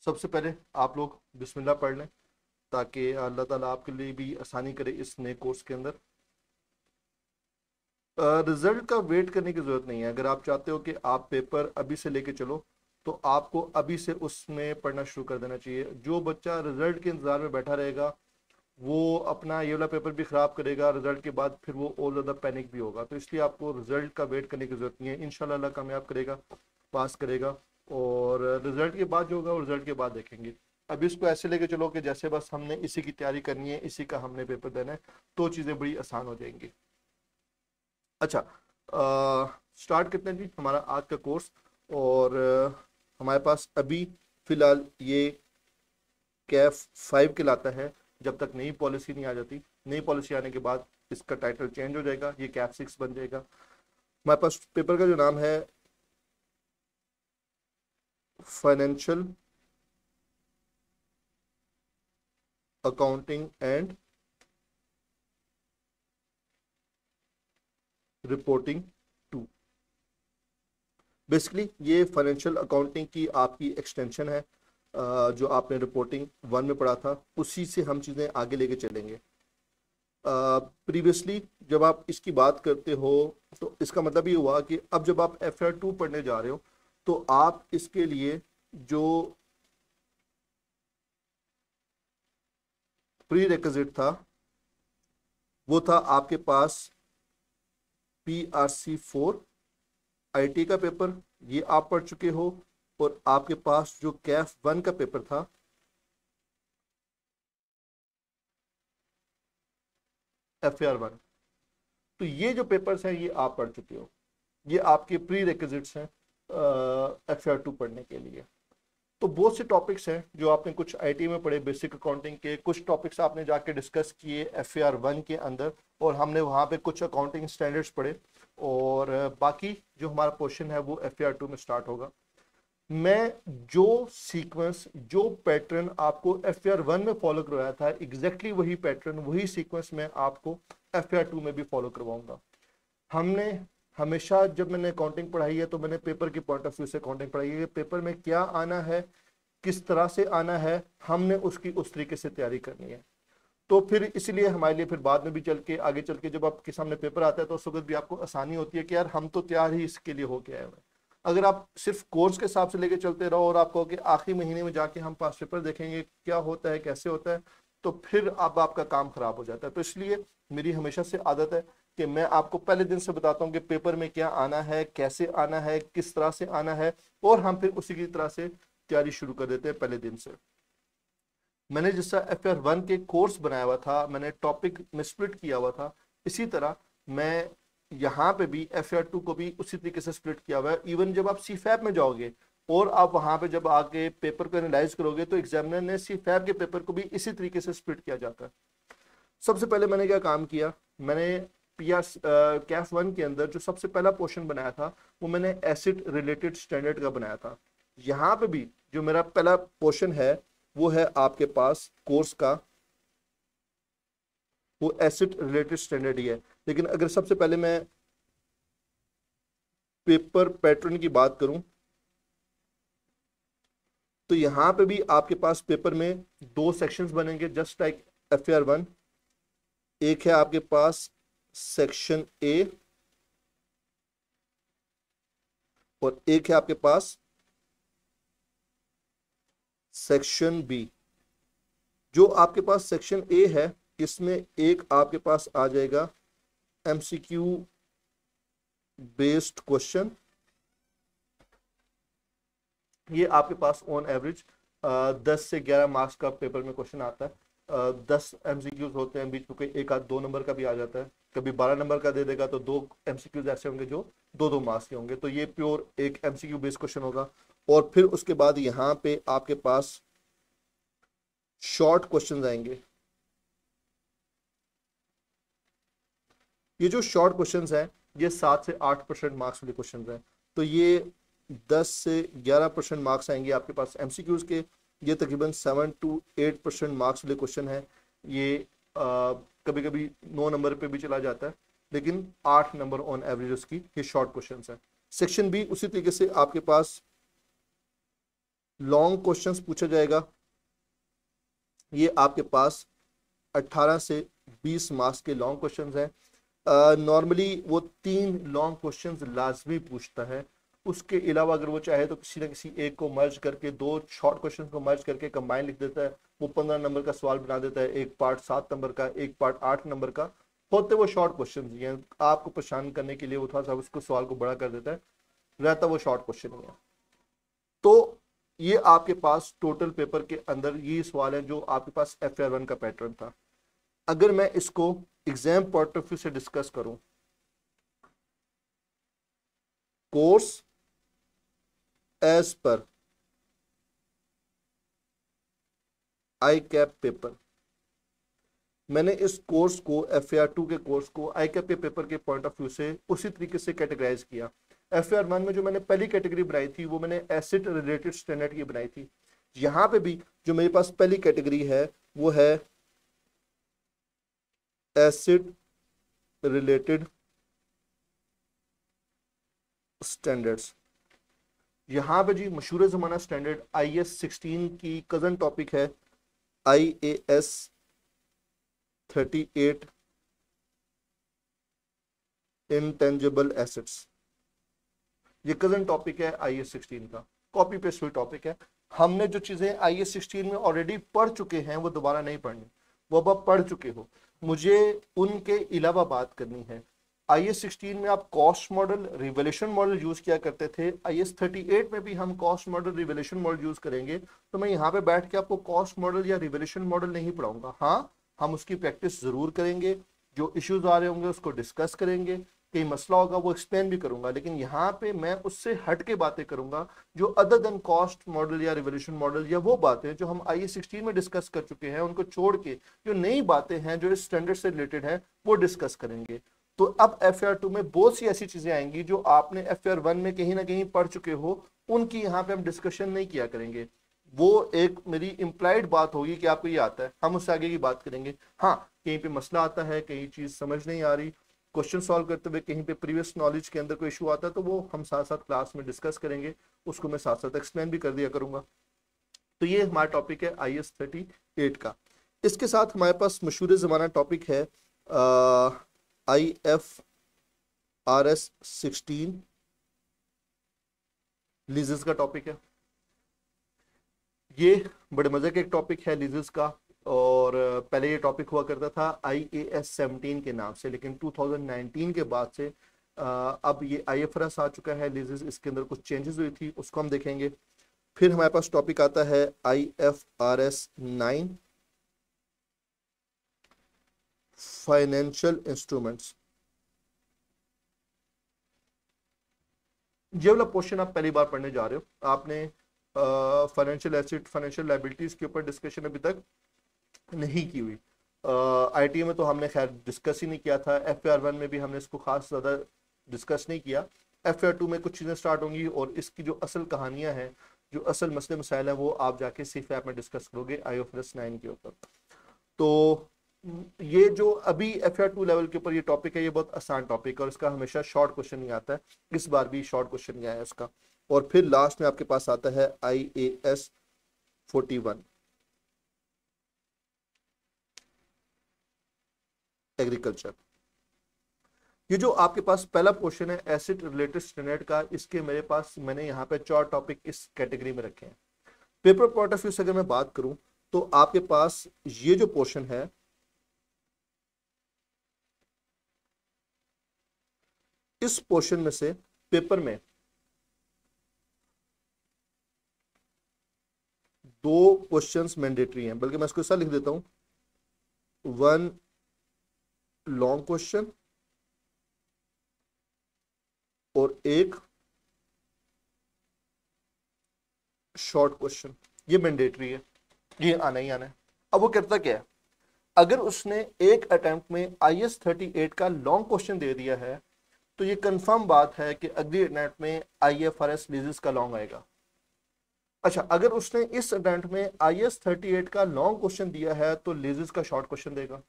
सबसे पहले आप लोग बिस्मिल्लाह पढ़ लें ताकि अल्लाह ताला आपके लिए भी आसानी करे इस नए कोर्स के अंदर। रिजल्ट का वेट करने की ज़रूरत नहीं है। अगर आप चाहते हो कि आप पेपर अभी से लेके चलो तो आपको अभी से उसमें पढ़ना शुरू कर देना चाहिए। जो बच्चा रिजल्ट के इंतज़ार में बैठा रहेगा वो अपना ये वाला पेपर भी ख़राब करेगा, रिजल्ट के बाद फिर वो और ज़्यादा पैनिक भी होगा। तो इसलिए आपको रिजल्ट का वेट करने की ज़रूरत नहीं है। इंशाल्लाह अल्लाह कामयाब करेगा, पास करेगा। और रिजल्ट के बाद जो होगा वो रिजल्ट के बाद देखेंगे। अब इसको ऐसे लेके चलो कि जैसे बस हमने इसी की तैयारी करनी है, इसी का हमने पेपर देना है, तो चीज़ें बड़ी आसान हो जाएंगी। अच्छा, स्टार्ट करते हैं जी हमारा आज का कोर्स। और हमारे पास अभी फ़िलहाल ये कैफ 5 के लाता है जब तक नई पॉलिसी नहीं आ जाती। नई पॉलिसी आने के बाद इसका टाइटल चेंज हो जाएगा, ये कैफ 6 बन जाएगा। हमारे पास पेपर का जो नाम है financial accounting and reporting 2। Basically ये फाइनेंशियल अकाउंटिंग की आपकी एक्सटेंशन है। जो आपने रिपोर्टिंग 1 में पढ़ा था उसी से हम चीज़ें आगे लेके चलेंगे। प्रीवियसली जब आप इसकी बात करते हो तो इसका मतलब ये हुआ कि अब जब आप FR2 पढ़ने जा रहे हो तो आप इसके लिए जो प्री रिक्विजिट था वो था आपके पास PRC 4 IT का पेपर, ये आप पढ़ चुके हो। और आपके पास जो कैफ 1 का पेपर था FAR 1, तो ये जो पेपर्स हैं ये आप पढ़ चुके हो। ये आपके प्री रिक्विजिट्स हैं FAR 2 पढ़ने के लिए। तो बहुत से टॉपिक्स हैं जो आपने कुछ IT में पढ़े, बेसिक अकाउंटिंग के कुछ टॉपिक्स आपने जाके डिस्कस किए FAR 1 के अंदर, और हमने वहाँ पे कुछ अकाउंटिंग स्टैंडर्ड्स पढ़े। और बाकी जो हमारा पोर्शन है वो FAR 2 में स्टार्ट होगा। मैं जो सीक्वेंस जो पैटर्न आपको FAR 1 में फॉलो करवाया था एग्जैक्टली वही पैटर्न वही सीक्वेंस मैं आपको FAR 2 में भी फॉलो करवाऊंगा। हमने हमेशा जब मैंने अकाउंटिंग पढ़ाई है तो मैंने पेपर के पॉइंट ऑफ व्यू से अकाउंटिंग पढ़ाई है। पेपर में क्या आना है, किस तरह से आना है, हमने उसकी उस तरीके से तैयारी करनी है। तो फिर इसलिए हमारे लिए फिर बाद में भी चल के आगे चल के जब आपके सामने पेपर आता है तो उस वक्त भी आपको आसानी होती है कि यार हम तो तैयार ही इसके लिए हो के आए हुए हैं। अगर आप सिर्फ कोर्स के हिसाब से लेके चलते रहो और आप कहो कि आखिरी महीने में जाके हम पास पेपर देखेंगे क्या होता है कैसे होता है, तो फिर अब आपका काम खराब हो जाता है। तो इसलिए मेरी हमेशा से आदत है कि मैं आपको पहले दिन से बताता हूँ कि पेपर में क्या आना है, कैसे आना है, किस तरह से आना है, और हम फिर उसी की तरह से तैयारी शुरू कर देते हैं पहले दिन से। मैंने जिस तरह FAR 1 के कोर्स बनाया हुआ था, मैंने टॉपिक में स्प्लिट किया हुआ था, इसी तरह मैं यहाँ पे भी FAR 2 को भी उसी तरीके से स्प्लिट किया हुआ है। इवन जब आप CFAP में जाओगे और आप वहाँ पे जब आगे पेपर को एनालाइज करोगे तो एग्जामिनर ने CFAP के पेपर को भी इसी तरीके से स्प्लिट किया जाता है। सबसे पहले मैंने क्या काम किया, मैंने कैफ 1 के अंदर जो सबसे पहला पोर्शन बनाया था वो मैंने एसिड रिलेटेड स्टैंडर्ड का बनाया था। यहाँ पे भी जो मेरा पहला पोर्शन है वो है आपके पास कोर्स का, वो एसिड रिलेटेड स्टैंडर्ड ही है। लेकिन अगर सबसे पहले मैं पेपर पैटर्न की बात करूं तो यहां पे भी आपके पास पेपर में 2 सेक्शंस बनेंगे जस्ट लाइक FAR 1। एक है आपके पास सेक्शन A और एक है आपके पास सेक्शन B। जो आपके पास सेक्शन A है इसमें एक आपके पास आ जाएगा MCQ बेस्ड क्वेश्चन। ये आपके पास ऑन एवरेज 10 से 11 मार्क्स का पेपर में क्वेश्चन आता है। 10 MCQs होते हैं, बीच में कोई एक आध 2 नंबर का भी आ जाता है। कभी 12 नंबर का दे देगा तो 2 MCQs ऐसे होंगे जो 2-2 मार्क्स के होंगे। तो ये प्योर एक MCQ बेस्ड क्वेश्चन होगा। और फिर उसके बाद यहाँ पे आपके पास शॉर्ट क्वेश्चन आएंगे। ये जो शॉर्ट क्वेश्चंस हैं ये 7 से 8% मार्क्स वाले क्वेश्चंस हैं। तो ये 10 से 11% मार्क्स आएंगे आपके पास MCQs के। ये तकरीबन 7 to 8% मार्क्स वाले क्वेश्चन हैं। ये कभी कभी 9 नंबर पे भी चला जाता है, लेकिन 8 नंबर ऑन एवरेज उसकी ये शॉर्ट क्वेश्चंस हैं। सेक्शन B उसी तरीके से आपके पास लॉन्ग क्वेश्चंस पूछा जाएगा। ये आपके पास 18 से 20 मार्क्स के लॉन्ग क्वेश्चंस हैं। नॉर्मली वो 3 लॉन्ग क्वेश्चंस लाजमी पूछता है। उसके अलावा अगर वो चाहे तो किसी ना किसी एक को मर्ज करके, 2 शॉर्ट क्वेश्चन को मर्ज करके कंबाइन लिख देता है। वो 15 नंबर का सवाल बना देता है, एक पार्ट 7 नंबर का, एक पार्ट 8 नंबर का। होते वो शॉर्ट क्वेश्चन ही हैं, आपको परेशान करने के लिए वो थोड़ा सा उसको सवाल को बड़ा कर देता है, रहता वो शॉर्ट क्वेश्चन ही है। तो ये आपके पास टोटल पेपर के अंदर ये सवाल है जो आपके पास FR1 का पैटर्न था। अगर मैं इसको एग्जाम पॉइंट ऑफ व्यू से डिस्कस करूं, कोर्स एज पर आई कैप पेपर, मैंने इस कोर्स को FAR2 के कोर्स को आई कैप के पेपर के पॉइंट ऑफ व्यू से उसी तरीके से कैटेगराइज किया। FAR1 में जो मैंने पहली कैटेगरी बनाई थी वो मैंने एसिड रिलेटेड स्टैंडर्ड की बनाई थी। यहां पे भी जो मेरे पास पहली कैटेगरी है वो है एसिड रिलेटेड स्टैंडर्ड्स। यहां पे जी मशहूर जमाना स्टैंडर्ड IAS 16 की कजन टॉपिक है IAS 38 इंटेंजिबल एसेट्स। ये कजन टॉपिक है IAS 16 का, कॉपी पेस्ट हुई टॉपिक है। हमने जो चीजें IAS 16 में ऑलरेडी पढ़ चुके हैं वो दोबारा नहीं पढ़नी, वो अब आप पढ़ चुके हो, मुझे उनके अलावा बात करनी है। IAS 16 में आप cost model, revaluation model use किया करते थे। IAS 38 में भी हम cost model, revaluation model use करेंगे। तो मैं यहाँ पे बैठ के आपको कॉस्ट मॉडल या रिवोल्यूशन मॉडल नहीं पढ़ाऊंगा। हाँ, हम उसकी प्रैक्टिस जरूर करेंगे, जो इश्यूज आ रहे होंगे उसको डिस्कस करेंगे, कहीं मसला होगा वो एक्सप्लेन भी करूंगा, लेकिन यहाँ पे मैं उससे हट के बातें करूंगा जो अदर देन कॉस्ट मॉडल या रिवोल्यूशन मॉडल, या वो बातें जो हम IAS 16 में डिस्कस कर चुके हैं उनको छोड़ के जो नई बातें हैं जो इस स्टैंडर्ड से रिलेटेड है वो डिस्कस करेंगे। तो अब FAR2 में बहुत सी ऐसी चीजें आएंगी जो आपने FAR1 में कहीं ना कहीं पढ़ चुके हो, उनकी यहाँ पे हम डिस्कशन नहीं किया करेंगे। वो एक मेरी इम्प्लाइड बात होगी कि आपको ये आता है, हम उससे आगे की बात करेंगे। हाँ, कहीं पे मसला आता है, कहीं चीज समझ नहीं आ रही, क्वेश्चन सॉल्व करते हुए कहीं पे प्रीवियस नॉलेज के अंदर कोई इशू आता है, तो वो हम साथ साथ क्लास में डिस्कस करेंगे, उसको मैं साथ साथ एक्सप्लेन भी कर दिया करूंगा। तो ये हमारा टॉपिक है IAS 38 का। इसके साथ हमारे पास मशहूर ज़माना टॉपिक है IFRS 16 लीजेस का टॉपिक है। ये बड़े मजे का एक टॉपिक है लीजेस का, और पहले ये टॉपिक हुआ करता था IAS 17 के नाम से, लेकिन 2019 के बाद से अब ये IFRS आ चुका है लीजेस। इसके अंदर कुछ चेंजेस हुई थी, उसको हम देखेंगे। फिर हमारे पास टॉपिक आता है IFRS 9 फाइनेंशियल इंस्ट्रूमेंट्स। ये वाला पोर्शन आप पहली बार पढ़ने जा रहे हो। आपने फाइनेंशियल एसेट, फाइनेंशियल लायबिलिटीज के ऊपर डिस्कशन अभी तक नहीं की हुई। ITA में तो हमने खैर डिस्कस ही नहीं किया था, FAR1 में भी हमने इसको खास ज़्यादा डिस्कस नहीं किया। FAR2 में कुछ चीज़ें स्टार्ट होंगी और इसकी जो असल कहानियां हैं, जो असल मसले मसाइल हैं, वो आप जाके CFAP में डिस्कस करोगे IFRS 9 के ऊपर। तो ये जो अभी FAR2 लेवल के ऊपर ये टॉपिक है, ये बहुत आसान टॉपिक है और इसका हमेशा शॉर्ट क्वेश्चन ही आता है। इस बार भी शॉर्ट क्वेश्चन ही आया इसका। और फिर लास्ट में आपके पास आता है IAS 41 एग्रीकल्चर। ये जो आपके पास पहला पोर्शन है एसिड रिलेटेड स्टैंडर्ड का, इसके मेरे पास मैंने यहाँ पे 4 टॉपिक इस कैटेगरी में रखे हैं। पेपर पॉइंट ऑफ व्यू से अगर मैं बात करूं तो आपके पास ये जो पोर्शन है, इस पोर्शन में से पेपर में 2 क्वेश्चंस मैंडेटरी हैं, बल्कि मैं इसको ऐसा लिख देता हूं, 1 लॉन्ग क्वेश्चन और 1 शॉर्ट क्वेश्चन। ये मैंडेटरी है, ये आना ही आना है। अब वो करता क्या है, अगर उसने एक अटेम्प्ट में IAS 38 का लॉन्ग क्वेश्चन दे दिया है तो ये कंफर्म बात है कि अगली अटेम्प्ट में IFRS लीजेस का लॉन्ग आएगा। अच्छा, अगर उसने इस अटेम्प्ट में IAS 38 का लॉन्ग क्वेश्चन दिया है तो लीजेस का शॉर्ट क्वेश्चन देगा।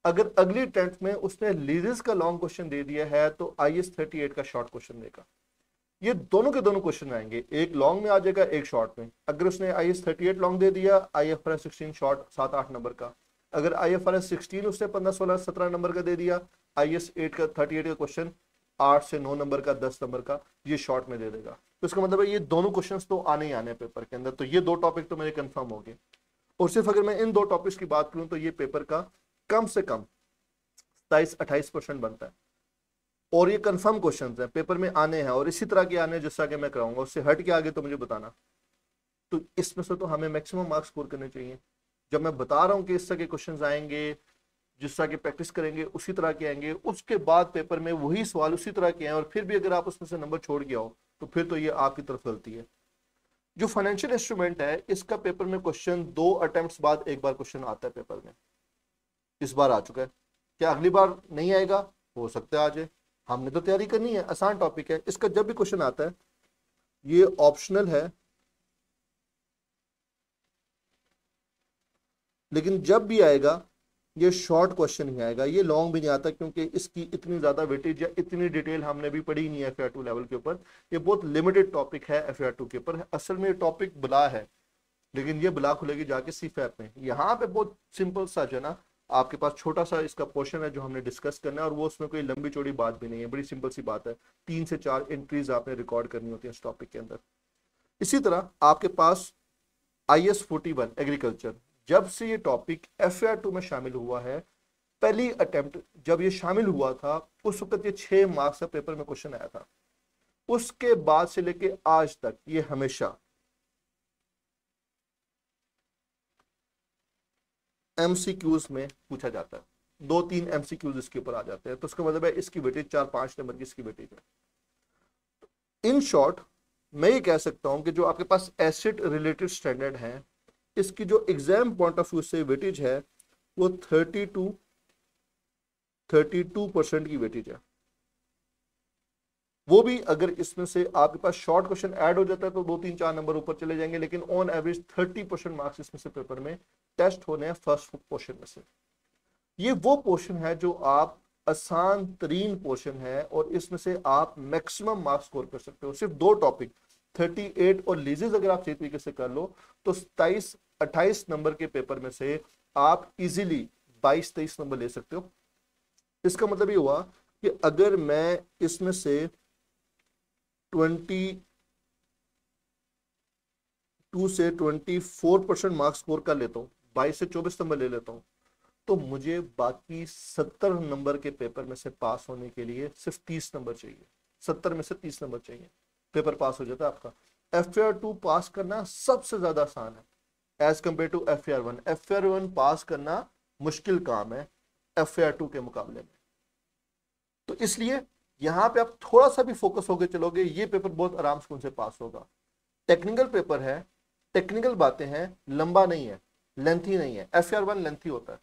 अगर अगली अटेम्प्ट में उसने लीजेस का लॉन्ग क्वेश्चन दे दिया है तो IAS 38 का शॉर्ट क्वेश्चन देगा। ये दोनों के दोनों क्वेश्चन आएंगे, एक लॉन्ग में आ जाएगा, एक शॉर्ट में। अगर उसने IS 38 लॉन्ग दे दिया, IFRS 16 शॉर्ट 7-8 नंबर का। अगर IFRS 16 उसने 15-16-17 नंबर का दे दिया, IS 8 का 38 का क्वेश्चन 8 से 9 नंबर का, 10 नंबर का, ये शॉर्ट में दे देगा। तो इसका मतलब है ये दोनों क्वेश्चंस तो आने ही आने पेपर के अंदर। तो ये दो टॉपिक तो मेरे कंफर्म हो गए। और सिर्फ अगर मैं इन दो टॉपिक्स की बात करूं तो ये पेपर का कम से कम 27-28% बनता है। और ये कंफर्म क्वेश्चंस हैं, पेपर में आने हैं, और इसी तरह के आने हैं जिस तरह के मैं कराऊंगा। उससे हट के आगे तो मुझे बताना। तो इसमें से तो हमें मैक्सिमम मार्क्स स्कोर करने चाहिए। जब मैं बता रहा हूं कि इस तरह के क्वेश्चन आएंगे, जिस तरह की प्रैक्टिस करेंगे उसी तरह के आएंगे, उसके बाद पेपर में वही सवाल उसी तरह के हैं, और फिर भी अगर आप उसमें से नंबर छोड़ के आओ तो फिर तो ये आपकी तरफ गलती है। जो फाइनेंशियल इंस्ट्रूमेंट है, इसका पेपर में क्वेश्चन 2 अटेम्प्ट्स बाद एक बार क्वेश्चन आता है पेपर में। इस बार आ चुका है, क्या अगली बार नहीं आएगा? हो सकता है आ जाए। हमने तो तैयारी करनी है, आसान टॉपिक है। इसका जब भी क्वेश्चन आता है, ये ऑप्शनल है, लेकिन जब भी आएगा ये शॉर्ट क्वेश्चन ही आएगा, ये लॉन्ग भी नहीं आता, क्योंकि इसकी इतनी ज्यादा वेटेज या इतनी डिटेल हमने भी पढ़ी नहीं है FAR 2 लेवल के ऊपर। ये बहुत लिमिटेड टॉपिक है FAR 2 के ऊपर। असल में ये टॉपिक बुला है, लेकिन ये बुला खुलेगी जाके CFAP में। यहाँ पे बहुत सिंपल सा जो है ना, आपके पास छोटा सा इसका पोर्शन है जो हमने डिस्कस करना है, और वो उसमें कोई लंबी चौड़ी बात भी नहीं है, बड़ी सिंपल सी बात है। 3 से 4 एंट्रीज आपने रिकॉर्ड करनी होती है इस टॉपिक के अंदर। इसी तरह आपके पास IS 41 एग्रीकल्चर, जब से ये टॉपिक FAR 2 में शामिल हुआ है, पहली अटेम्प्ट जब ये शामिल हुआ था, उस वक्त ये 6 मार्क्स का पेपर में क्वेश्चन आया था। उसके बाद से लेके आज तक ये हमेशा MCQs में पूछा जाता है। 2-3 MCQs इसके ऊपर आ जाते हैं। तो उसका मतलब है इसकी वेटेज 4-5 नंबर की इसकी वेटेज है। इन शॉर्ट मैं ये कह सकता हूं कि जो आपके पास एसिड रिलेटेड स्टैंडर्ड है, इसकी जो एग्जाम पॉइंट ऑफ व्यू से वेटेज है वो 32% की वेटेज है। वो भी अगर इसमें से आपके पास शॉर्ट क्वेश्चन ऐड हो जाता है तो 2-3-4 नंबर ऊपर चले जाएंगे, लेकिन ऑन एवरेज 30% मार्क्स इसमें से पेपर में टेस्ट होने हैं फर्स्ट पोर्शन में से। ये वो पोर्शन है जो आप आसान तरीन पोर्शन है, और इसमें से आप मैक्सिमम मार्क्स स्कोर कर सकते हो। सिर्फ 2 टॉपिक 38 और लीजेस अगर आप सही तरीके से कर लो तो 27-28 नंबर के पेपर में से आप इजीली 22-23 नंबर ले सकते हो। इसका मतलब ये हुआ कि अगर मैं इसमें से 22 से 24% मार्क्स स्कोर कर लेता हूँ, 22 से 24 नंबर ले लेता हूँ, तो मुझे बाकी 70 नंबर के पेपर में से पास होने के लिए सिर्फ 30 नंबर चाहिए। 70 में से 30 नंबर चाहिए, पेपर पास हो जाता है आपका। FAR 2 पास करना सबसे ज्यादा आसान है as compare to FAR 1। FAR 1 पास करना मुश्किल काम है FAR 2 के मुकाबले में। तो इसलिए यहां पे आप थोड़ा सा भी फोकस होकर चलोगे, ये पेपर बहुत आराम से उनसे पास होगा। टेक्निकल पेपर है, टेक्निकल बातें हैं, लंबा नहीं है, लेंथी नहीं है। FAR 1 लेंथी होता है,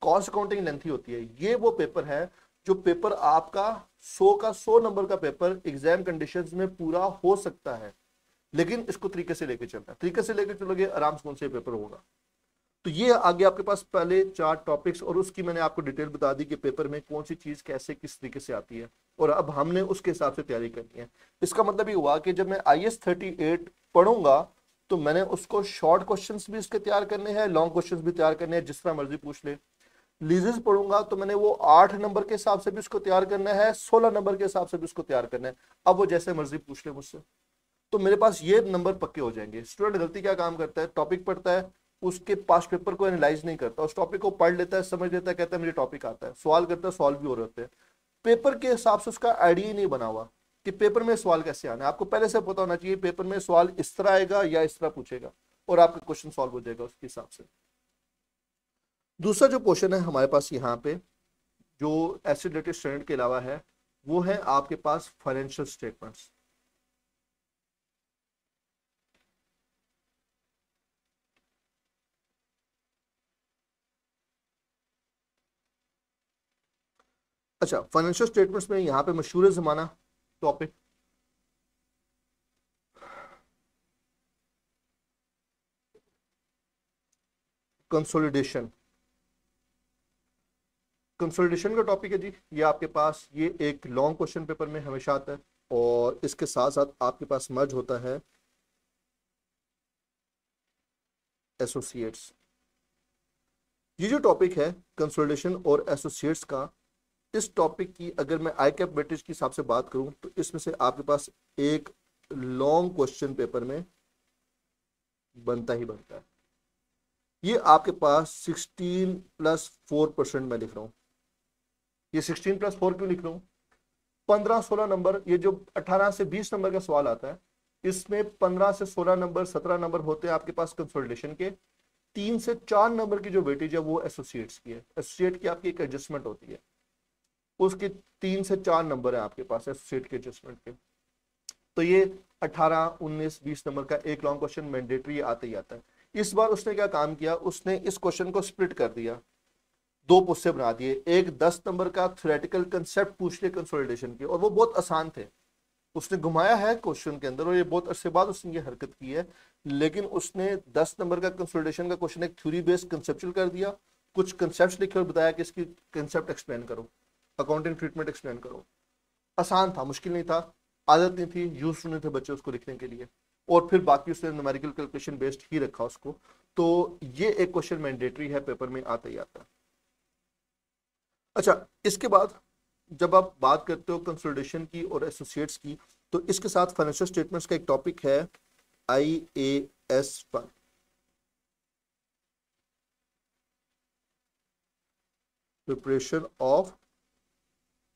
कॉस्ट अकाउंटिंग लेंथी होती है। ये वो पेपर है जो पेपर आपका 100 का 100 नंबर का पेपर एग्जाम कंडीशंस में पूरा हो सकता है, लेकिन इसको तरीके से लेके चलना है। तरीके से लेके चलोगे आराम से कौन से पेपर होगा। तो ये आगे आपके पास पहले 4 टॉपिक्स, और उसकी मैंने आपको डिटेल बता दी कि पेपर में कौन सी चीज कैसे किस तरीके से आती है, और अब हमने उसके हिसाब से तैयारी करनी है। इसका मतलब ये हुआ कि जब मैं IS 38 पढ़ूंगा तो मैंने उसको शॉर्ट क्वेश्चंस भी इसके तैयार करने हैं, लॉन्ग क्वेश्चंस भी तैयार करने हैं, जिस तरह मर्जी पूछ ले। लीजेस पढ़ूंगा तो मैंने वो 8 नंबर के हिसाब से भी उसको तैयार करना है, 16 नंबर के हिसाब से भी उसको तैयार करना है। अब वो जैसे मर्जी पूछ ले मुझसे, तो मेरे पास ये नंबर पक्के हो जाएंगे। स्टूडेंट गलती क्या काम करता है, टॉपिक पढ़ता है, उसके पास पेपर को एनालाइज नहीं करता, उस टॉपिक को पढ़ लेता है, समझ लेता है, कहता है मुझे टॉपिक आता है, सवाल करता है, सॉल्व भी हो रहे होते हैं। पेपर के हिसाब से उसका आइडिया ही नहीं बना हुआ कि पेपर में सवाल कैसे आना है। आपको पहले से पता होना चाहिए पेपर में सवाल इस तरह आएगा या इस तरह पूछेगा, और आपका क्वेश्चन सॉल्व हो जाएगा उसके हिसाब से। दूसरा जो क्वेश्चन है हमारे पास यहाँ पे, जो एसिड रिलेटेड स्टैंडर्ड के अलावा है, वो है आपके पास फाइनेंशियल स्टेटमेंट्स। अच्छा, फाइनेंशियल स्टेटमेंट्स में यहाँ पे मशहूर जमाना टॉपिक, कंसोलिडेशन। कंसोलिडेशन का टॉपिक है जी, ये आपके पास ये एक लॉन्ग क्वेश्चन पेपर में हमेशा आता है। और इसके साथ साथ आपके पास मर्ज होता है एसोसिएट्स। ये जो टॉपिक है कंसोलिडेशन और एसोसिएट्स का, इस टॉपिक की अगर मैं आई कैप वेटेज के हिसाब से बात करूं तो इसमें से आपके पास एक लॉन्ग क्वेश्चन पेपर में बनता ही बनता है। ये आपके पास 16+4% में लिख रहा हूं। ये 16+4 क्यों लिख रहा हूं? 15-16 नंबर, ये जो 18 से 20 नंबर का सवाल आता है, इसमें 15 से 16 नंबर, 17 नंबर होते हैं आपके पास कंसोलिडेशन के। 3 से 4 नंबर की जो वेटेज है वो एसोसिएट्स की है। एसोसिएट की आपकी एक एडजस्टमेंट होती है, उसके 3 से 4 नंबर है आपके पास एसोसिएट के एडजस्टमेंट के। तो ये 18, 19, 20 नंबर का एक लॉन्ग क्वेश्चन मैंडेटरी आता ही आता है। इस बार उसने क्या काम किया, उसने इस क्वेश्चन को स्प्लिट कर दिया, दो पुस्से बना दिए। एक 10 नंबर का थ्योरेटिकल कंसेप्ट पूछ लिया कंसोलिडेशन के, और वो बहुत आसान थे। उसने घुमाया है क्वेश्चन के अंदर, और ये बहुत अरसे बाद उसने ये हरकत की है, लेकिन उसने 10 नंबर का कंसोलिडेशन का क्वेश्चन एक थ्योरी बेस्ड कंसेप्चुअल कर दिया, कुछ कंसेप्ट लिखे और बताया कि इसकी कंसेप्ट एक्सप्लेन करो, अकाउंटिंग ट्रीटमेंट एक्सप्लेन करो। आसान था, मुश्किल नहीं था, आदत नहीं थी, यूज नहीं थे बच्चे उसको लिखने के लिए, और फिर बाकी उसने न्यूमेरिकल कैलकुलेशन बेस्ड ही रखा उसको। तो ये एक क्वेश्चन मैंडेटरी है, पेपर में आता ही आता है। अच्छा, इसके बाद जब आप बात करते हो कंसोलिडेशन की और एसोसिएट्स की, तो इसके साथ फाइनेंशियल स्टेटमेंट्स का एक टॉपिक है IAS 1। प्रिपरेशन ऑफ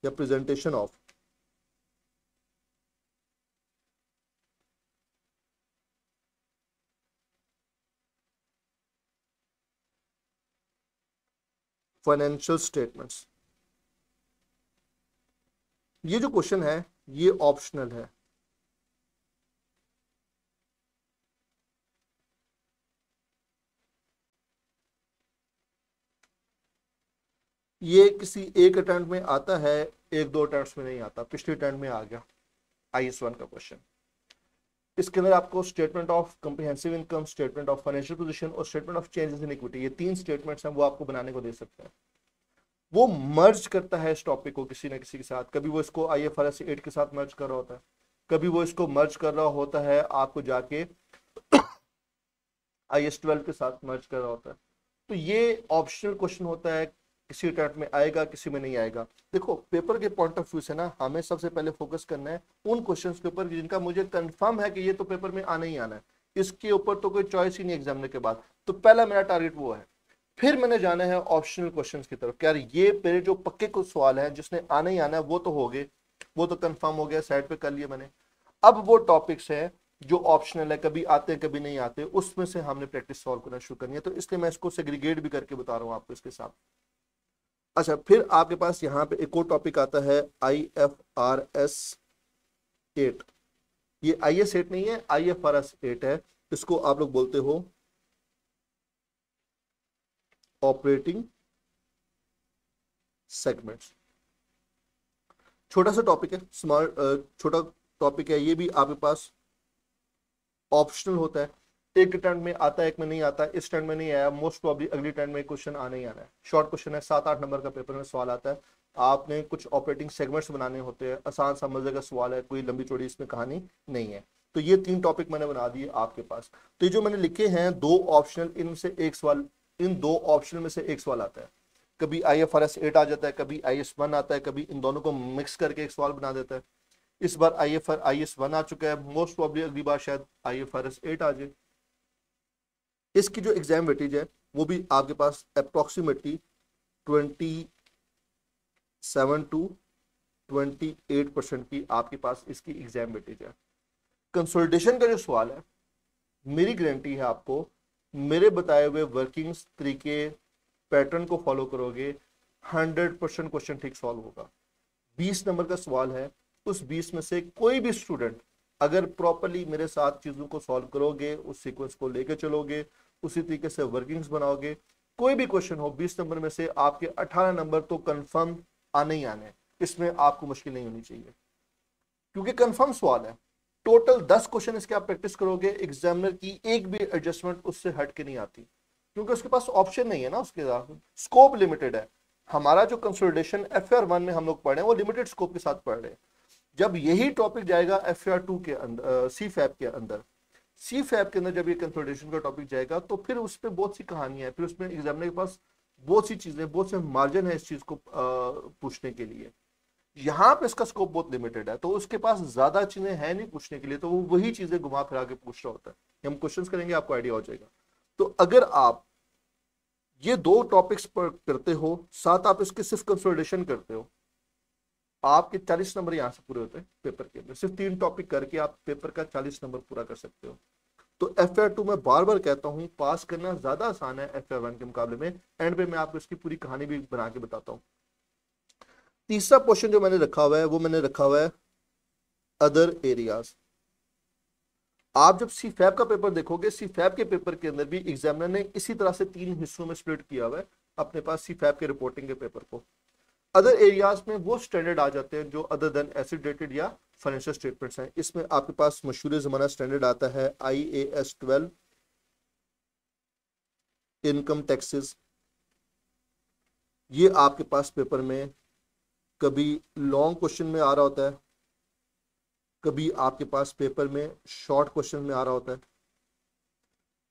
या प्रेजेंटेशन ऑफ फाइनेंशियल स्टेटमेंट्स। ये जो क्वेश्चन है ये ऑप्शनल है। ये किसी एक अटेम्प्ट में आता है, एक दो अटेम्प्ट में नहीं आता। पिछले अटेम्प्ट में आ गया IAS 1 का क्वेश्चन। इसके अंदर आपको statement of comprehensive income, statement of financial position और statement of changes in equity, ये 3 स्टेटमेंट्स हैं, वो आपको बनाने को दे सकते हैं। वो मर्ज करता है इस टॉपिक को किसी ना किसी के साथ। कभी वो इसको IFRS 8 के साथ मर्ज कर रहा होता है, कभी वो इसको मर्ज कर रहा होता है आपको जाके IAS 12 के साथ मर्ज कर रहा होता है। तो ये ऑप्शनल क्वेश्चन होता है, किसी अटेम्प्ट में आएगा, किसी में नहीं आएगा। देखो, पेपर के पॉइंट ऑफ व्यू से ना हमें सबसे पहले फोकस करना है उन क्वेश्चंस के ऊपर जिनका मुझे कंफर्म है कि ये तो पेपर में आना ही आना है, इसके ऊपर तो कोई चॉइस ही नहीं एग्जामिनर के बाद। तो पहला मेरा टारगेट वो है। फिर मैंने जाना है ऑप्शनल क्वेश्चंस की तरफ। यार ये मेरे जो पक्के कुछ सवाल हैं जिसने आना ही आना है वो तो हो गए, वो तो कंफर्म हो गया, साइड पे कर लिए मैंने। अब वो टॉपिक्स हैं जो ऑप्शनल है, कभी आते हैं कभी नहीं आते, उसमें से हमने प्रैक्टिस सॉल्व करना शुरू करनी है। तो इसलिए मैं इसको सेग्रीगेट भी करके बता रहा हूँ आपको इसके साथ। अच्छा, फिर आपके पास यहाँ पे एक और टॉपिक आता है IFRS 8। ये IAS 8 नहीं है, IFRS 8 है। इसको आप लोग बोलते हो ऑपरेटिंग सेगमेंट्स। छोटा सा टॉपिक है, स्मॉल छोटा टॉपिक है। ये भी आपके पास ऑप्शनल होता है, एक अटेम्प्ट में आता है, एक में नहीं आता। इस अटेम्प्ट में नहीं आया, मोस्ट प्रॉब्ली अगली अटेम्प्ट में क्वेश्चन आना ही आना है। शॉर्ट क्वेश्चन है, 7-8 नंबर का पेपर में सवाल आता है। आपने कुछ ऑपरेटिंग सेगमेंट्स बनाने होते हैं, आसान सा मजे का सवाल है, कोई लंबी चौड़ी इसमें कहानी नहीं है। तो ये 3 टॉपिक मैंने बना दिए आपके पास। तो ये जो मैंने लिखे हैं 2 ऑप्शनल, इनसे एक सवाल, इन 2 ऑप्शनल में से एक सवाल आता है। कभी IFRS 8 आ जाता है, कभी IAS 1 आता है, कभी इन दोनों को मिक्स करके एक सवाल बना देता है। इस बार IAS 1 आ चुका है, मोस्ट प्रॉब्ली अगली बार शायद IFRS 8 आ जाए। इसकी जो एग्जाम वेटेज है वो भी आपके पास अप्रोक्सीमेटली 27 to 28% की आपके पास इसकी एग्जाम वेटेज है। कंसोलिडेशन का जो सवाल है, मेरी गारंटी है आपको, मेरे बताए हुए वर्किंग्स तरीके पैटर्न को फॉलो करोगे 100% क्वेश्चन ठीक सॉल्व होगा। 20 नंबर का सवाल है, उस 20 में से कोई भी स्टूडेंट अगर प्रॉपरली मेरे साथ चीजों को सॉल्व करोगे, उस सीक्वेंस को लेके चलोगे, उसी तरीके से वर्किंग्स बनाओगे, कोई भी क्वेश्चन हो 20 नंबर में से आपके 18 नंबर तो कंफर्म आने ही आने। इसमें आपको मुश्किल नहीं होनी चाहिए, क्योंकि कंफर्म सवाल है। टोटल 10 क्वेश्चन इसके आप प्रैक्टिस करोगे, एग्जामिनर की एक भी एडजस्टमेंट उससे हट के नहीं आती, क्योंकि उसके पास ऑप्शन नहीं है ना, उसके साथ स्कोप लिमिटेड है। हमारा जो कंसोलिडेशन FR 1 में हम लोग पढ़े हैं वो लिमिटेड स्कोप के साथ पढ़ रहे हैं। जब यही टॉपिक जाएगा FR2 के अंदर, CFAP के अंदर, CFAP के अंदर जब ये कंसोलिडेशन का टॉपिक जाएगा तो फिर उस पर बहुत सी कहानियां हैं, फिर उसमें एग्जामिनर के पास बहुत सी चीजें, बहुत से मार्जिन है इस चीज को पूछने के लिए। यहाँ पे इसका स्कोप बहुत लिमिटेड है, तो उसके पास ज्यादा चीजें हैं नहीं पूछने के लिए, तो वो वही चीजें घुमा फिरा के पूछ रहा होता है। हम क्वेश्चंस करेंगे, आपको आइडिया हो जाएगा। तो अगर आप ये दो टॉपिक्स पर करते हो, साथ आप इसके सिर्फ कंसोलिडेशन करते हो, आपके 40 नंबर यहां से पूरे होते हैं पेपर के अंदर। सिर्फ 3 टॉपिक करके आप पेपर का 40 नंबर पूरा कर सकते हो। तो FR2 में बार बार कहता हूं, पास करना ज्यादा आसान है FR1 के मुकाबले में। एंड पे मैं आपको इसकी पूरी कहानी भी बना के बताता हूं। तीसरा क्वेश्चन जो मैंने रखा हुआ है वो मैंने रखा हुआ है अदर एरियाज। आप जब CFAP का पेपर देखोगे, CFAP के पेपर के अंदर भी एग्जामिनर ने इसी तरह से 3 हिस्सों में स्प्लिट किया हुआ है अपने पास CFAP के रिपोर्टिंग के पेपर को। अदर एरियाज में वो स्टैंडर्ड आ जाते हैं जो अदर देन एसिड डेटेड या फाइनेंशियल स्टेटमेंट्स हैं। इसमें आपके पास मशहूर जमाना स्टैंडर्ड आता है IAS 12, इनकम टैक्सेस। ये आपके पास पेपर में कभी लॉन्ग क्वेश्चन में आ रहा होता है, कभी आपके पास पेपर में शॉर्ट क्वेश्चन में आ रहा होता है।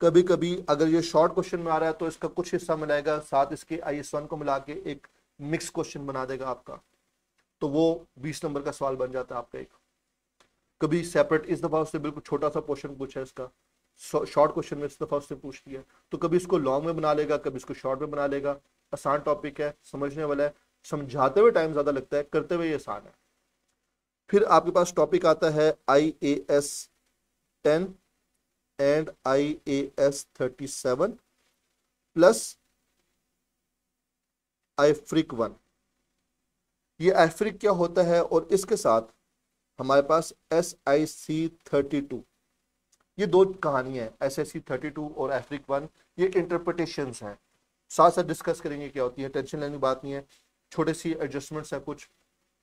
कभी कभी अगर ये शॉर्ट क्वेश्चन में आ रहा है तो इसका कुछ हिस्सा मिलाएगा, साथ इसके IS1 को मिला के एक मिक्स क्वेश्चन बना देगा आपका, तो वो 20 नंबर का सवाल बन जाता है आपका एक। कभी सेपरेट, इस दफा उससे बिल्कुल छोटा सा क्वेश्चन पूछा है इसका, शॉर्ट क्वेश्चन में इस दफा उसने पूछ लिया, तो कभी इसको लॉन्ग में बना लेगा, कभी इसको शॉर्ट में बना लेगा। आसान टॉपिक है, समझने वाला है, समझाते हुए टाइम ज्यादा लगता है, करते हुए ये आसान है। फिर आपके पास टॉपिक आता है IAS 10 and IAS 37 plus IFRIC 1। ये IFRIC क्या होता है, और इसके साथ हमारे पास SIC 32। ये दो कहानियां हैं, SIC 32 और IFRIC 1। ये इंटरप्रिटेशंस हैं, साथ साथ डिस्कस करेंगे क्या होती है। टेंशन लेने की बात नहीं है, छोटे सी एडजस्टमेंट्स हैं, कुछ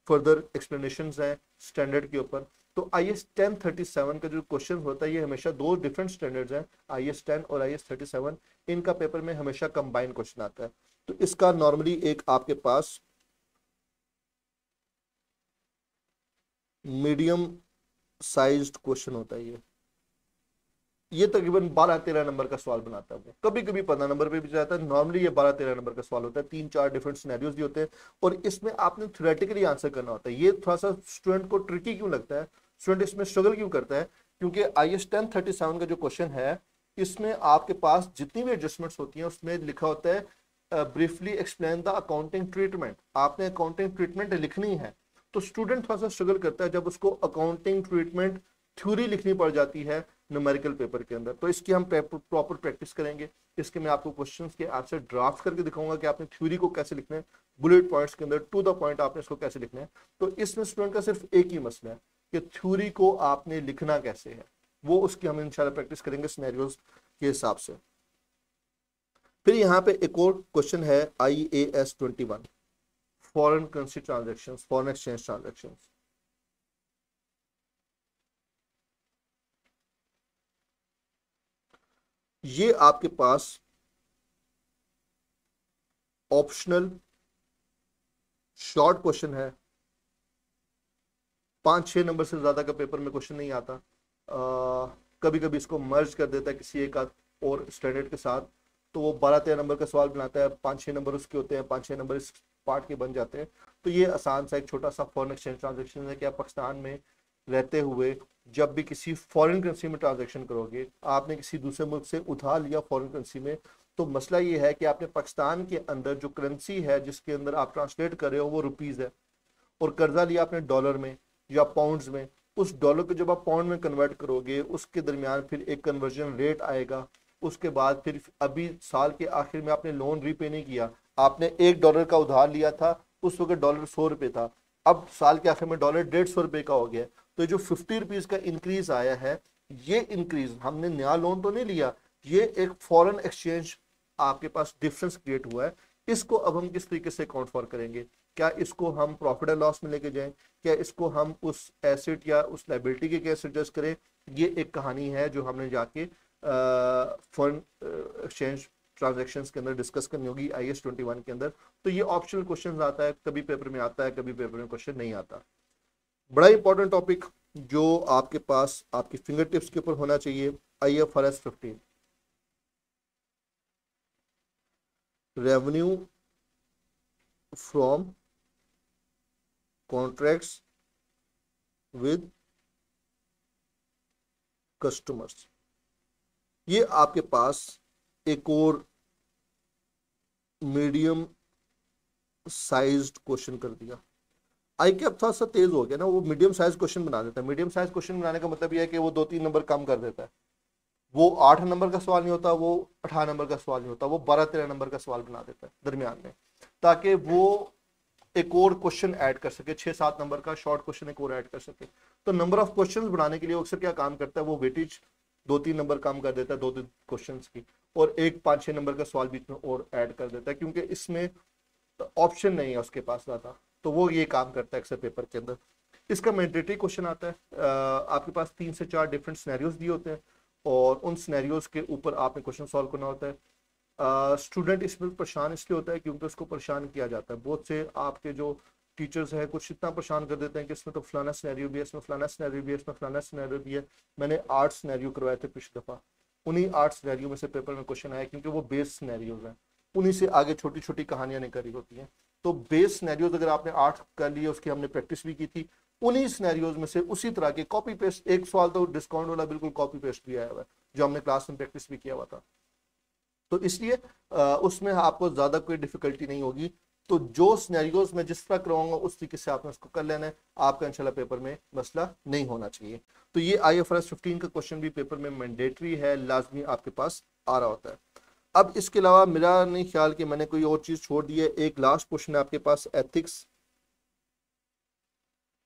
फर्दर एक्सप्लेनेशंस हैं स्टैंडर्ड के ऊपर। तो IAS 1037 का जो क्वेश्चन होता है, ये हमेशा 2 डिफरेंट स्टैंडर्ड्स हैं, IAS 10 और IAS 37। इनका पेपर में हमेशा कंबाइंड क्वेश्चन आता है। तो इसका नॉर्मली एक आपके पास मीडियम साइज्ड क्वेश्चन होता है। ये तकरीबन 12-13 नंबर का सवाल बनाता है वो, कभी कभी 15 नंबर पे भी जाता है। नॉर्मली ये 12-13 नंबर का सवाल होता है, 3-4 डिफरेंट सिनेरियोज भी होते हैं, और इसमें आपने थ्योरेटिकली आंसर करना होता है। ये थोड़ा सा स्टूडेंट को ट्रिकी क्यों लगता है, स्टूडेंट इसमें स्ट्रगल क्यों करता है, क्योंकि IAS 1037 का जो क्वेश्चन है, इसमें आपके पास जितनी भी एडजस्टमेंट्स होती हैं उसमें लिखा होता है briefly explain the accounting treatment. आपने अकाउंटिंग ट्रीटमेंट लिखनी है, तो स्टूडेंट थोड़ा सा स्ट्रगल करता है जब उसको अकाउंटिंग ट्रीटमेंट थ्योरी लिखनी पड़ जाती है न्यूमेरिकल पेपर के अंदर। तो इसकी हम प्रॉपर प्रैक्टिस करेंगे। इसके मैं आपको क्वेश्चंस के आंसर ड्राफ्ट करके दिखाऊंगा कि आपने थ्योरी को कैसे लिखना है, बुलेट पॉइंट्स के अंदर टू द पॉइंट आपने इसको कैसे लिखना है। तो इसमें स्टूडेंट का सिर्फ एक ही मसला है कि थ्योरी को आपने लिखना कैसे है, वो उसकी हम इंशाल्लाह प्रैक्टिस करेंगे सिनेरियोज के हिसाब से। फिर यहाँ पे एक और क्वेश्चन है IAS 21, foreign currency transaction, foreign exchange transaction. ये आपके पास ऑप्शनल शॉर्ट क्वेश्चन है, 5-6 नंबर से ज्यादा का पेपर में क्वेश्चन नहीं आता। कभी कभी इसको मर्ज कर देता है किसी एक और स्टैंडर्ड के साथ, तो वो 12-13 नंबर का सवाल बनाता है, 5-6 नंबर उसके होते हैं, 5-6 नंबर इस पार्ट के बन जाते हैं। तो ये आसान सा एक छोटा सा फॉरेन एक्सचेंज ट्रांजेक्शन है कि आप पाकिस्तान में रहते हुए जब भी किसी फॉरेन करेंसी में ट्रांजेक्शन करोगे, आपने किसी दूसरे मुल्क से उधार लिया फॉरेन करेंसी में, तो मसला ये है कि आपने पाकिस्तान के अंदर जो करेंसी है जिसके अंदर आप ट्रांसलेट कर रहे हो वो रुपीज़ है, और कर्जा लिया आपने डॉलर में या पाउंड्स में। उस डॉलर को जब आप पाउंड में कन्वर्ट करोगे, उसके दरमियान फिर एक कन्वर्जन रेट आएगा। उसके बाद फिर अभी साल के आखिर में आपने लोन रीपे नहीं किया, आपने $1 का उधार लिया था, उस वक्त डॉलर 100 रुपये था, अब साल के आखिर में डॉलर 150 रुपये का हो गया। तो जो 50 रुपीज का इंक्रीज आया है, ये इंक्रीज हमने नया लोन तो नहीं लिया, ये एक फॉरेन एक्सचेंज आपके पास डिफरेंस क्रिएट हुआ है। इसको अब हम किस तरीके से अकाउंट फॉर करेंगे, क्या इसको हम प्रॉफिट एंड लॉस में लेके जाएं, क्या इसको हम उस एसेट या उस लाइबिलिटी के कैसे एडजस्ट करें, ये एक कहानी है जो हमने जाके फॉरेन एक्सचेंज ट्रांजैक्शंस के अंदर डिस्कस करनी होगी IAS 21 के अंदर। तो ये ऑप्शनल क्वेश्चन आता है, कभी पेपर में आता है, कभी पेपर में क्वेश्चन नहीं आता। बड़ा इंपॉर्टेंट टॉपिक जो आपके पास आपकी फिंगर टिप्स के ऊपर होना चाहिए, IFRS 15, revenue from contracts with customers. ये आपके पास एक और मीडियम साइज्ड क्वेश्चन कर दिया। आई के अब थोड़ा सा तेज हो गया ना, वो मीडियम साइज क्वेश्चन बना देता है। मीडियम साइज क्वेश्चन बनाने का मतलब यह है कि वो 2-3 नंबर कम कर देता है। वो 8 नंबर का सवाल नहीं होता, वो 18 नंबर का सवाल नहीं होता, वो 12-13 नंबर का सवाल बना देता है दरमियान में, ताकि वो एक और क्वेश्चन ऐड कर सके, 6-7 नंबर का शॉर्ट क्वेश्चन एक और ऐड कर सके। तो नंबर ऑफ क्वेश्चन बढ़ाने के लिए अक्सर क्या काम करता है, वो वेटेज 2-3 नंबर कम कर देता है 2-3 क्वेश्चन की, और एक 5-6 नंबर का सवाल बीच में और ऐड कर देता है, क्योंकि इसमें ऑप्शन नहीं है उसके पास ज़्यादा। तो वो ये काम करता है अक्सर पेपर के अंदर। इसका मैंडेटरी क्वेश्चन आता है, आपके पास 3 से 4 डिफरेंट सिनेरियोज दिए होते हैं, और उन सिनेरियोज के ऊपर आपने क्वेश्चन सॉल्व करना होता है। स्टूडेंट इसमें परेशान इसलिए होता है क्योंकि उसको परेशान किया जाता है। बहुत से आपके जो टीचर्स हैं कुछ इतना परेशान कर देते हैं कि इसमें तो फलाना सिनेरियो भी है, इसमें फलाना सिनेरियो भी है, इसमें फलाना सिनेरियो भी है। मैंने 8 सिनेरियो करवाए थे पिछली दफ़ा, उन्हीं 8 सिनेरियो में से पेपर में क्वेश्चन आया, क्योंकि वो बेस सिनेरियोज हैं, उन्हीं से आगे छोटी छोटी कहानियां निकली होती हैं। तो बेस सिनेरियोज अगर आपने 8 कर लिए, उसकी हमने प्रैक्टिस भी की थी, उन्हीं सिनेरियोज में से उसी तरह के कॉपी पेस्ट, एक सवाल तो डिस्काउंट वाला बिल्कुल कॉपी पेस्ट भी आया हुआ है जो हमने क्लास में प्रैक्टिस भी किया हुआ था। तो इसलिए उसमें आपको ज़्यादा कोई डिफिकल्टी नहीं होगी। तो जो सिनेरियोज मैं जिस तरह करवाऊंगा उस तरीके से आपने उसको कर लेना है, आपका इंशाल्लाह पेपर में मसला नहीं होना चाहिए। तो ये IFRS 15 का क्वेश्चन भी पेपर में मैंडेटरी है, लाजमी आपके पास आ रहा होता है। अब इसके अलावा मेरा नहीं ख्याल कि मैंने कोई और चीज़ छोड़ दी है। एक लास्ट क्वेश्चन है आपके पास, एथिक्स।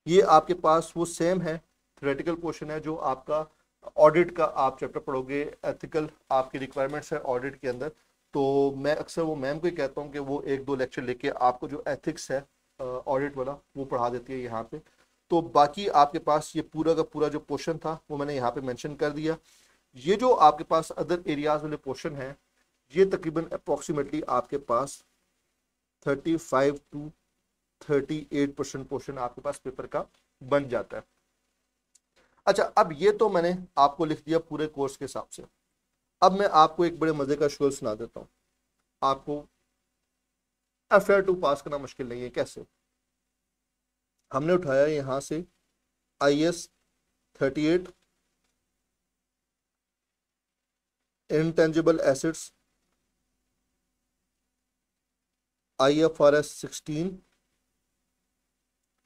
ये आपके पास वो सेम है, थ्योरेटिकल क्वेश्चन है जो आपका ऑडिट का आप चैप्टर पढ़ोगे, एथिकल आपकी रिक्वायरमेंट्स है ऑडिट के अंदर। तो मैं अक्सर वो मैम को ही कहता हूँ कि वो 1-2 लेक्चर लेके आपको जो एथिक्स है ऑडिट वाला वो पढ़ा देती है यहाँ पे। तो बाकी आपके पास ये पूरा का पूरा जो पोर्शन था वो मैंने यहाँ पे मेंशन कर दिया। ये जो आपके पास अदर एरियाज वाले पोर्शन है, ये तकरीबन अप्रॉक्सीमेटली आपके पास 35-38% पोर्शन आपके पास पेपर का बन जाता है। अच्छा, अब ये तो मैंने आपको लिख दिया पूरे कोर्स के हिसाब से। अब मैं आपको एक बड़े मजे का शोर सुना देता हूँ। आपको FR2 पास करना मुश्किल नहीं है। कैसे? हमने उठाया यहां से IS 38 intangible assets, IFRS 16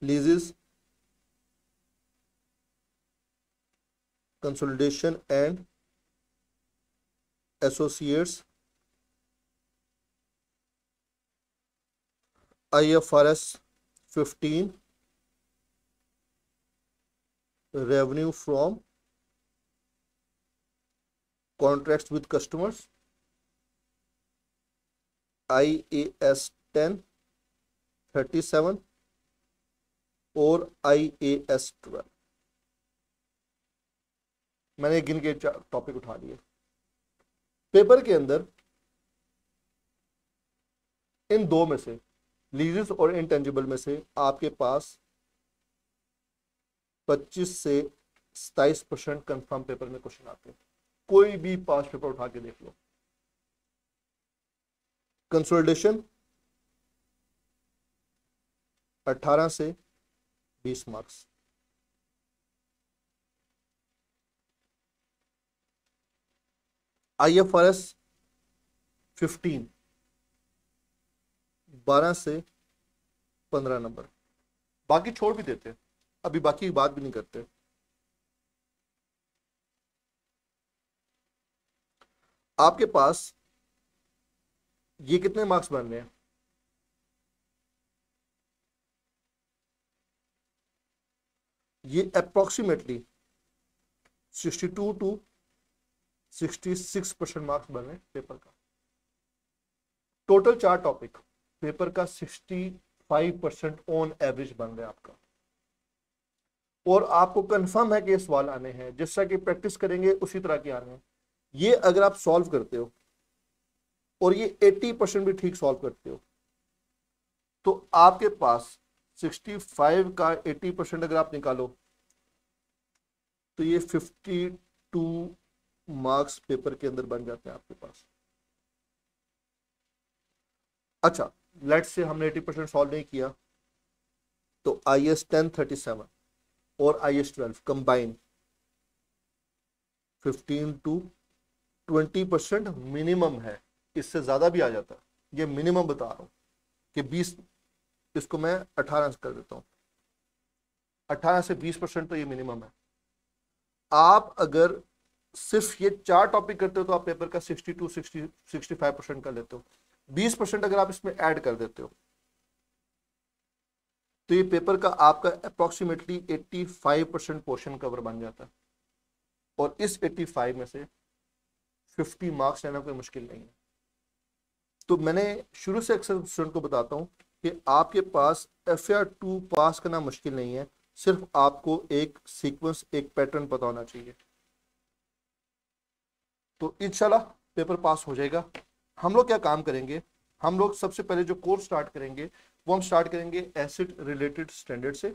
लीजेस, consolidation and associates, IFRS 15 revenue from contracts with customers, IAS 10 37 और IAS 12। मैंने गिन के टॉपिक उठा लिए। पेपर के अंदर इन दो में से, लीजेस और इंटेंजिबल में से, आपके पास 25 से 27% कंफर्म पेपर में क्वेश्चन आते हैं। कोई भी 5 पेपर उठा के देख लो। कंसोलिडेशन 18 से 20 मार्क्स, IFRS 15 12 से 15 नंबर। बाकी छोड़ भी देते, अभी बाकी की बात भी नहीं करते। आपके पास ये कितने मार्क्स बन रहे हैं? ये अप्रोक्सीमेटली 62 to 66% मार्क्स बन रहे हैं पेपर का। टोटल 4 टॉपिक, पेपर का 65% ऑन एवरेज बन रहा है आपका। और आपको कंफर्म है कि ये सवाल आने हैं, जिस तरह की प्रैक्टिस करेंगे उसी तरह के आने हैं। ये अगर आप सॉल्व करते हो और ये 80% भी ठीक सॉल्व करते हो, तो आपके पास 65 का 80% अगर आप निकालो तो ये 52 मार्क्स पेपर के अंदर बन जाते हैं आपके पास। अच्छा, लेट्स से हमने 80% सॉल्व नहीं किया, तो IS 1037 और IS 12 कंबाइन 15 to 20% मिनिमम है, इससे ज्यादा भी आ जाता है, ये मिनिमम बता रहा हूं कि 20, इसको मैं 18 से कर देता हूं, 18 से 20% तो ये मिनिमम है। आप अगर सिर्फ ये 4 टॉपिक करते हो तो आप पेपर का 65% कर लेते हो। 20% अगर आप इसमें ऐड कर देते हो तो ये पेपर का आपका अप्रोक्सीमेटली 85% पोर्शन कवर बन जाता है, और इस 85 में से 50 मार्क्स लेना कोई मुश्किल नहीं है। तो मैंने शुरू से अक्सर स्टूडेंट को बताता हूं कि आपके पास FR2 पास करना मुश्किल नहीं है, सिर्फ आपको एक सीक्वेंस, एक पैटर्न पता होना चाहिए, तो इंशाल्लाह पेपर पास हो जाएगा। हम लोग क्या काम करेंगे, हम लोग सबसे पहले जो कोर्स स्टार्ट करेंगे वो हम स्टार्ट करेंगे एसिड रिलेटेड स्टैंडर्ड से।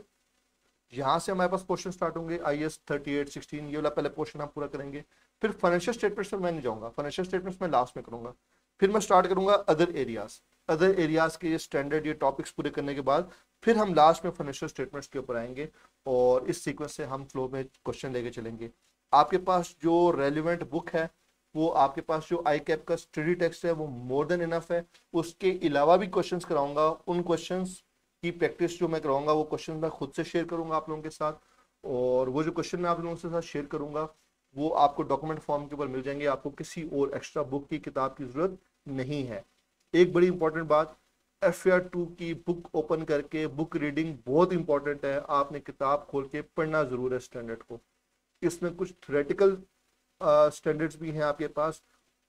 यहाँ से हमारे पास क्वेश्चन स्टार्ट होंगे IS 38-16, ये वाला पहले पोर्शन हम पूरा करेंगे। फिर फाइनेंशियल स्टेटमेंट्स में मैं नहीं जाऊंगा, फाइनेंशियल स्टेटमेंट्स में लास्ट में करूंगा। फिर मैं स्टार्ट करूंगा अदर एरियाज के ये स्टैंडर्ड, ये टॉपिक्स पूरे करने के बाद फिर हम लास्ट में फाइनेंशियल स्टेटमेंट्स के ऊपर आएंगे, और इस सीक्वेंस से हम फ्लो में क्वेश्चन लेके चलेंगे। आपके पास जो रेलिवेंट बुक है, वो आपके पास जो ICAP का स्टडी टेक्स्ट है वो मोर देन इनफ है। उसके अलावा भी क्वेश्चंस कराऊंगा, उन क्वेश्चंस की प्रैक्टिस जो मैं कराऊंगा वो क्वेश्चन मैं खुद से शेयर करूंगा आप लोगों के साथ, और वो जो क्वेश्चन मैं आप लोगों के साथ शेयर करूंगा वो आपको डॉक्यूमेंट फॉर्म के ऊपर मिल जाएंगे, आपको किसी और एक्स्ट्रा बुक की, किताब की जरूरत नहीं है। एक बड़ी इंपॉर्टेंट बात, FR2 की बुक ओपन करके बुक रीडिंग बहुत इंपॉर्टेंट है, आपने किताब खोल के पढ़ना जरूर है स्टैंडर्ड को। इसमें कुछ थ्योरेटिकल स्टैंडर्ड्स भी हैं आपके पास,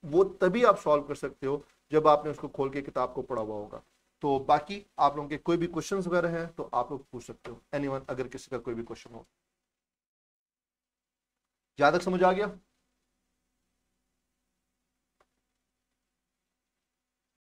वो तभी आप सॉल्व कर सकते हो जब आपने उसको खोल के किताब को पढ़ा हुआ होगा। तो बाकी आप लोगों के कोई भी क्वेश्चंस वगैरह हैं तो आप लोग पूछ सकते हो, एनीवन, अगर किसी का कोई भी क्वेश्चन हो। जहां तक समझ आ गया?